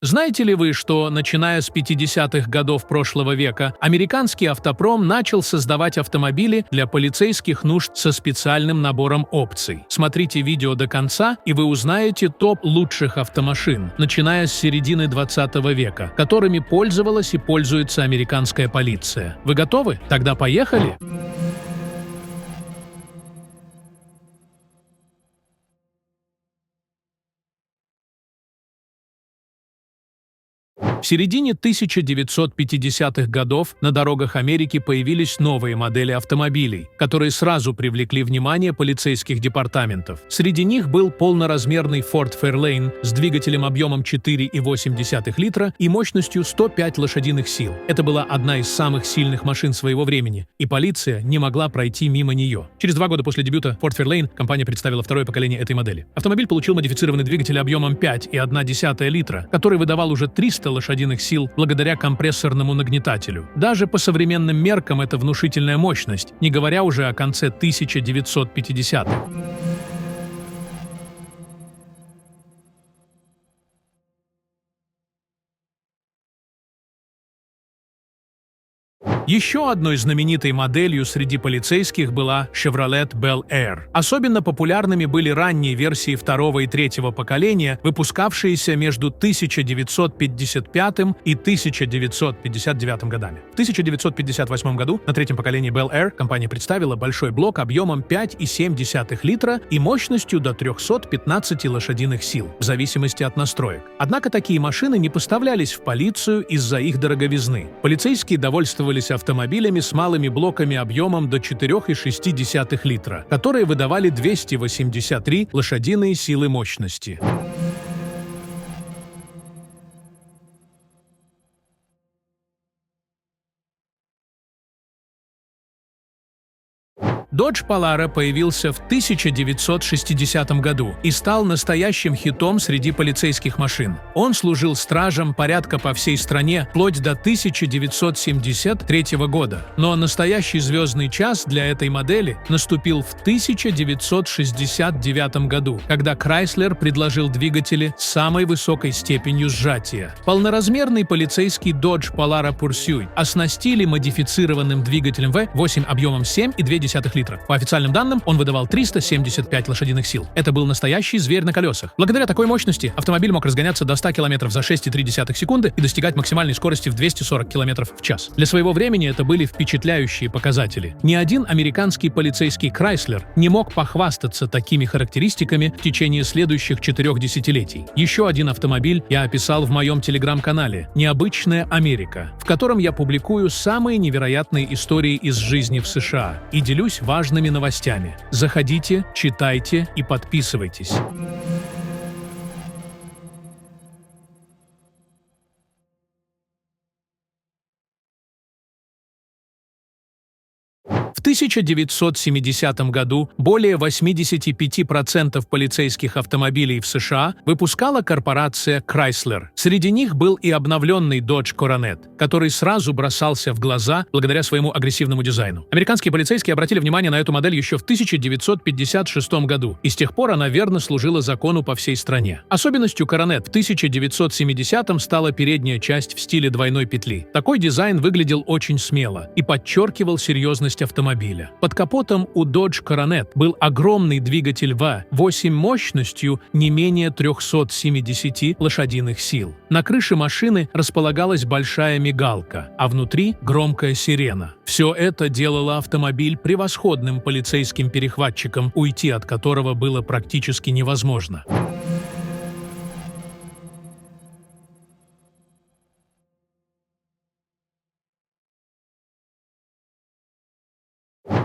Знаете ли вы, что, начиная с 50-х годов прошлого века, американский автопром начал создавать автомобили для полицейских нужд со специальным набором опций? Смотрите видео до конца, и вы узнаете топ лучших автомашин, начиная с середины 20 века, которыми пользовалась и пользуется американская полиция. Вы готовы? Тогда поехали! В середине 1950-х годов на дорогах Америки появились новые модели автомобилей, которые сразу привлекли внимание полицейских департаментов. Среди них был полноразмерный Ford Fairlane с двигателем объемом 4,8 литра и мощностью 105 лошадиных сил. Это была одна из самых сильных машин своего времени, и полиция не могла пройти мимо нее. Через 2 года после дебюта Ford Fairlane компания представила второе поколение этой модели. Автомобиль получил модифицированный двигатель объемом 5,1 литра, который выдавал уже 300 лошадиных сил благодаря компрессорному нагнетателю. Даже по современным меркам это внушительная мощность, не говоря уже о конце 1950-х. Еще одной знаменитой моделью среди полицейских была Chevrolet Bel Air. Особенно популярными были ранние версии второго и третьего поколения, выпускавшиеся между 1955 и 1959 годами. В 1958 году на третьем поколении Bel Air компания представила большой блок объемом 5,7 литра и мощностью до 315 лошадиных сил, в зависимости от настроек. Однако такие машины не поставлялись в полицию из-за их дороговизны. Полицейские довольствовались автомобилями с малыми блоками объемом до 4,6 литра, которые выдавали 283 лошадиные силы мощности. Dodge Polara появился в 1960 году и стал настоящим хитом среди полицейских машин. Он служил стражем порядка по всей стране вплоть до 1973 года. Но настоящий звездный час для этой модели наступил в 1969 году, когда Chrysler предложил двигатели с самой высокой степенью сжатия. Полноразмерный полицейский Dodge Polara Pursuit оснастили модифицированным двигателем V8 объемом 7,2 литра. По официальным данным, он выдавал 375 лошадиных сил. Это был настоящий зверь на колесах. Благодаря такой мощности автомобиль мог разгоняться до 100 км за 6,3 секунды и достигать максимальной скорости в 240 км в час. Для своего времени это были впечатляющие показатели. Ни один американский полицейский Chrysler не мог похвастаться такими характеристиками в течение следующих 4 десятилетий. Еще один автомобиль я описал в моем телеграм-канале «Необычная Америка», в котором я публикую самые невероятные истории из жизни в США и делюсь важными новостями. Заходите, читайте и подписывайтесь. В 1970 году более 85% полицейских автомобилей в США выпускала корпорация Chrysler. Среди них был и обновленный Dodge Coronet, который сразу бросался в глаза благодаря своему агрессивному дизайну. Американские полицейские обратили внимание на эту модель еще в 1956 году, и с тех пор она верно служила закону по всей стране. Особенностью Coronet в 1970-м стала передняя часть в стиле двойной петли. Такой дизайн выглядел очень смело и подчеркивал серьезность автомобиля. Под капотом у Dodge Coronet был огромный двигатель V8 мощностью не менее 370 лошадиных сил. На крыше машины располагалась большая мигалка, а внутри громкая сирена. Все это делало автомобиль превосходным полицейским перехватчиком, уйти от которого было практически невозможно.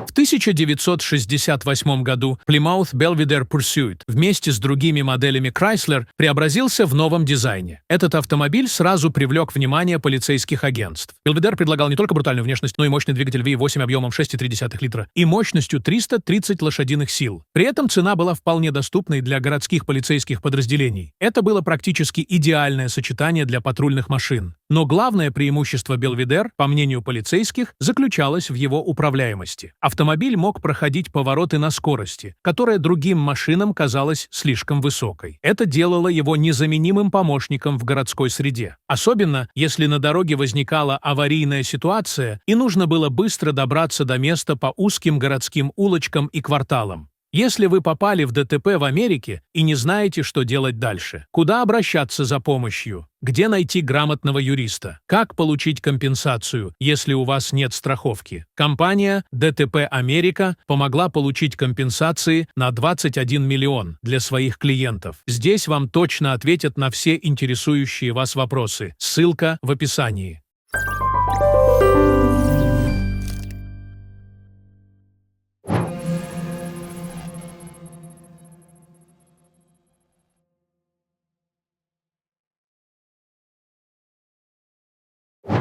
В 1968 году Plymouth Belvedere Pursuit вместе с другими моделями Chrysler преобразился в новом дизайне. Этот автомобиль сразу привлек внимание полицейских агентств. Belvedere предлагал не только брутальную внешность, но и мощный двигатель V8 объемом 6,3 литра и мощностью 330 лошадиных сил. При этом цена была вполне доступной для городских полицейских подразделений. Это было практически идеальное сочетание для патрульных машин. Но главное преимущество Белведер, по мнению полицейских, заключалось в его управляемости. Автомобиль мог проходить повороты на скорости, которая другим машинам казалась слишком высокой. Это делало его незаменимым помощником в городской среде. Особенно, если на дороге возникала аварийная ситуация и нужно было быстро добраться до места по узким городским улочкам и кварталам. Если вы попали в ДТП в Америке и не знаете, что делать дальше, куда обращаться за помощью, где найти грамотного юриста, как получить компенсацию, если у вас нет страховки, компания ДТП Америка помогла получить компенсации на 21 миллион для своих клиентов. Здесь вам точно ответят на все интересующие вас вопросы. Ссылка в описании.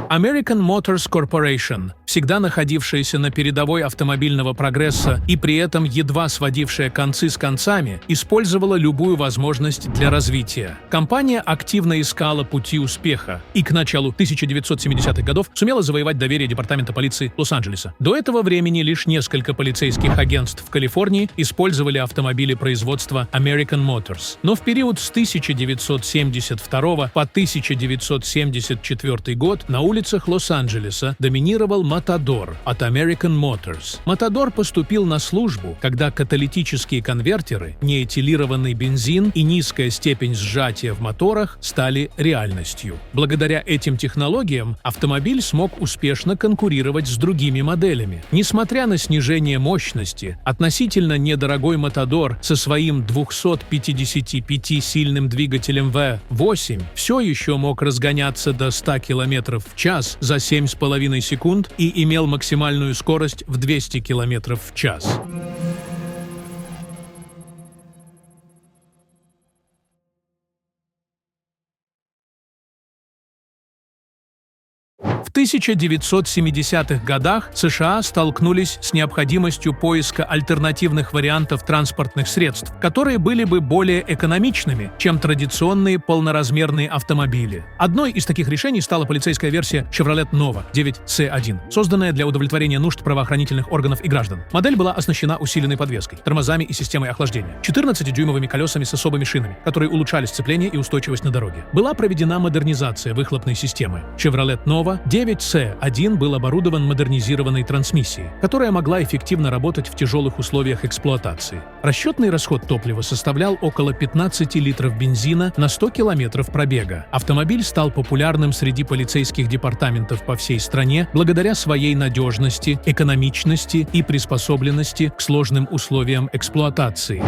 American Motors Corporation, всегда находившаяся на передовой автомобильного прогресса и при этом едва сводившая концы с концами, использовала любую возможность для развития. Компания активно искала пути успеха и к началу 1970-х годов сумела завоевать доверие Департамента полиции Лос-Анджелеса. До этого времени лишь несколько полицейских агентств в Калифорнии использовали автомобили производства American Motors. Но в период с 1972 по 1974 год на улицах Лос-Анджелеса доминировал Matador от American Motors. Matador поступил на службу, когда каталитические конвертеры, неэтилированный бензин и низкая степень сжатия в моторах стали реальностью. Благодаря этим технологиям автомобиль смог успешно конкурировать с другими моделями. Несмотря на снижение мощности, относительно недорогой Matador со своим 255-сильным двигателем V8 все еще мог разгоняться до 100 км в час за 7,5 секунд и имел максимальную скорость в 200 км в час. В 1970-х годах США столкнулись с необходимостью поиска альтернативных вариантов транспортных средств, которые были бы более экономичными, чем традиционные полноразмерные автомобили. Одной из таких решений стала полицейская версия Chevrolet Nova 9C1, созданная для удовлетворения нужд правоохранительных органов и граждан. Модель была оснащена усиленной подвеской, тормозами и системой охлаждения, 14-дюймовыми колесами с особыми шинами, которые улучшали сцепление и устойчивость на дороге. Была проведена модернизация выхлопной системы. Chevrolet Nova 9C1 был оборудован модернизированной трансмиссией, которая могла эффективно работать в тяжелых условиях эксплуатации. Расчетный расход топлива составлял около 15 литров бензина на 100 километров пробега. Автомобиль стал популярным среди полицейских департаментов по всей стране благодаря своей надежности, экономичности и приспособленности к сложным условиям эксплуатации.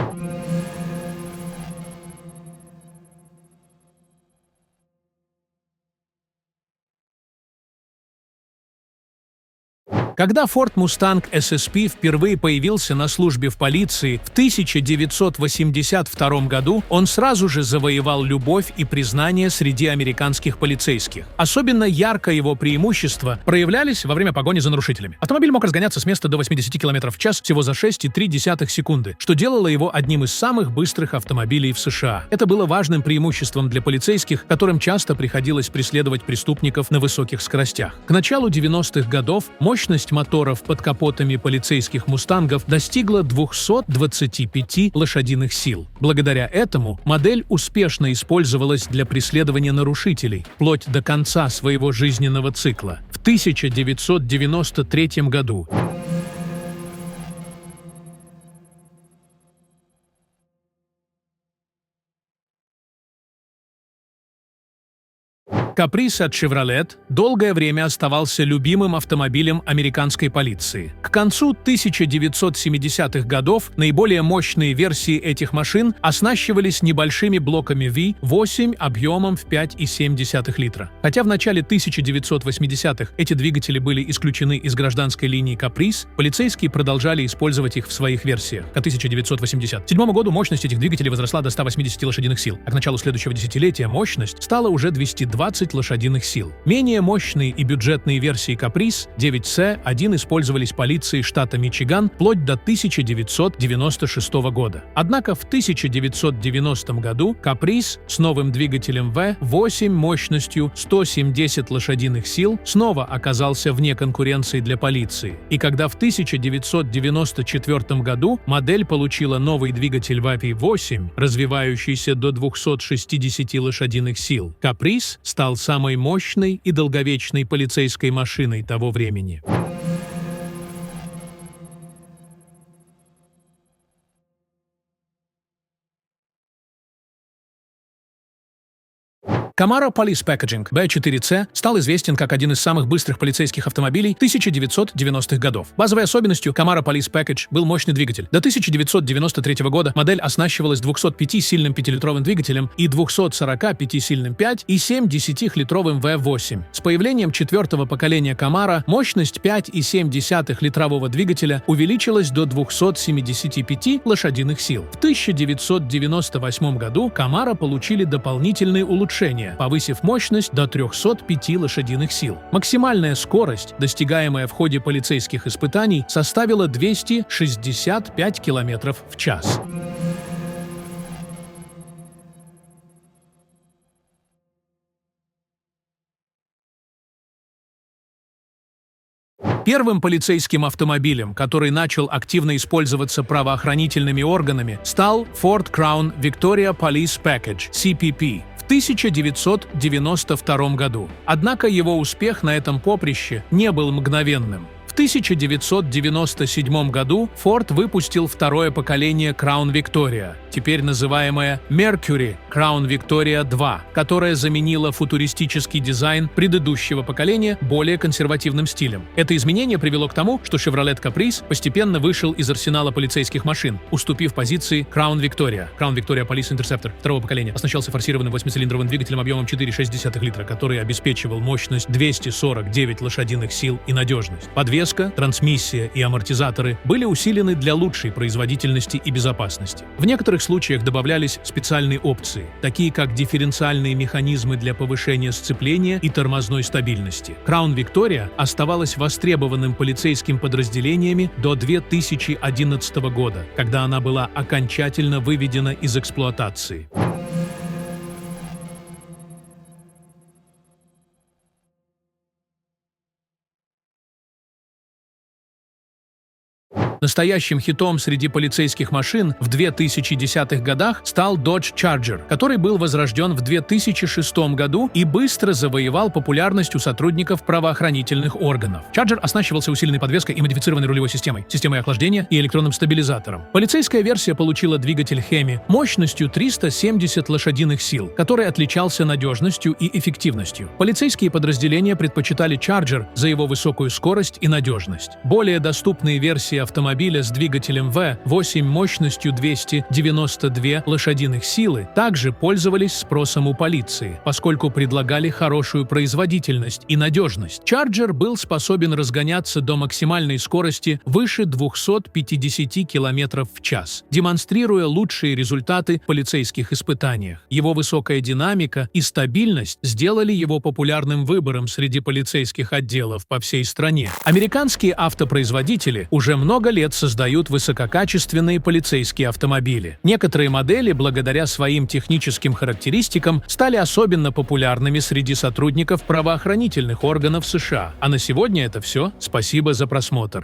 Когда Ford Mustang SSP впервые появился на службе в полиции в 1982 году, он сразу же завоевал любовь и признание среди американских полицейских. Особенно ярко его преимущества проявлялись во время погони за нарушителями. Автомобиль мог разгоняться с места до 80 км в час всего за 6,3 секунды, что делало его одним из самых быстрых автомобилей в США. Это было важным преимуществом для полицейских, которым часто приходилось преследовать преступников на высоких скоростях. К началу 90-х годов мощность моторов под капотами полицейских «Мустангов» достигла 225 лошадиных сил. Благодаря этому модель успешно использовалась для преследования нарушителей, вплоть до конца своего жизненного цикла. В 1993 году Каприз от Chevrolet долгое время оставался любимым автомобилем американской полиции. К концу 1970-х годов наиболее мощные версии этих машин оснащивались небольшими блоками V8 объемом в 5,7 литра. Хотя в начале 1980-х эти двигатели были исключены из гражданской линии Каприз, полицейские продолжали использовать их в своих версиях. К 1987 году мощность этих двигателей возросла до 180 лошадиных сил, а к началу следующего десятилетия мощность стала уже 220 120 лошадиных сил. Менее мощные и бюджетные версии Caprice 9C1 использовались полицией штата Мичиган вплоть до 1996 года. Однако в 1990 году Caprice с новым двигателем V8 мощностью 170 лошадиных сил снова оказался вне конкуренции для полиции. И когда в 1994 году модель получила новый двигатель V8, развивающийся до 260 лошадиных сил, Caprice стал самой мощной и долговечной полицейской машиной того времени. Camaro Police Packaging B4C стал известен как один из самых быстрых полицейских автомобилей 1990-х годов. Базовой особенностью Camaro Police Package был мощный двигатель. До 1993 года модель оснащивалась 205-сильным 5-литровым двигателем и 245-сильным 5 и 7-10-литровым V8. С появлением четвертого поколения Camaro мощность 5,7 литрового двигателя увеличилась до 275 лошадиных сил. В 1998 году Camaro получили дополнительные улучшения, повысив мощность до 305 лошадиных сил. Максимальная скорость, достигаемая в ходе полицейских испытаний, составила 265 км в час. Первым полицейским автомобилем, который начал активно использоваться правоохранительными органами, стал Ford Crown Victoria Police Package (CPP) в 1992 году. Однако его успех на этом поприще не был мгновенным. В 1997 году Ford выпустил второе поколение Crown Victoria, теперь называемое Mercury Crown Victoria 2, которое заменило футуристический дизайн предыдущего поколения более консервативным стилем. Это изменение привело к тому, что Chevrolet Caprice постепенно вышел из арсенала полицейских машин, уступив позиции Crown Victoria. Crown Victoria Police Interceptor второго поколения оснащался форсированным 8-цилиндровым двигателем объемом 4,6 литра, который обеспечивал мощность 249 лошадиных сил и надежность. Подвеска, трансмиссия и амортизаторы были усилены для лучшей производительности и безопасности. В некоторых случаях добавлялись специальные опции, такие как дифференциальные механизмы для повышения сцепления и тормозной стабильности. Crown Victoria оставалась востребованным полицейским подразделениями до 2011 года, когда она была окончательно выведена из эксплуатации. Настоящим хитом среди полицейских машин в 2010-х годах стал Dodge Charger, который был возрожден в 2006 году и быстро завоевал популярность у сотрудников правоохранительных органов. Charger оснащивался усиленной подвеской и модифицированной рулевой системой охлаждения и электронным стабилизатором. Полицейская версия получила двигатель Hemi мощностью 370 лошадиных сил, который отличался надежностью и эффективностью. Полицейские подразделения предпочитали Charger за его высокую скорость и надежность. Более доступные версии автомобиля с двигателем V8 мощностью 292 лошадиных силы также пользовались спросом у полиции, поскольку предлагали хорошую производительность и надежность. Charger был способен разгоняться до максимальной скорости выше 250 км в час, демонстрируя лучшие результаты в полицейских испытаниях. Его высокая динамика и стабильность сделали его популярным выбором среди полицейских отделов по всей стране. Американские автопроизводители уже много лет создают высококачественные полицейские автомобили. Некоторые модели, благодаря своим техническим характеристикам, стали особенно популярными среди сотрудников правоохранительных органов США. А на сегодня это все. Спасибо за просмотр.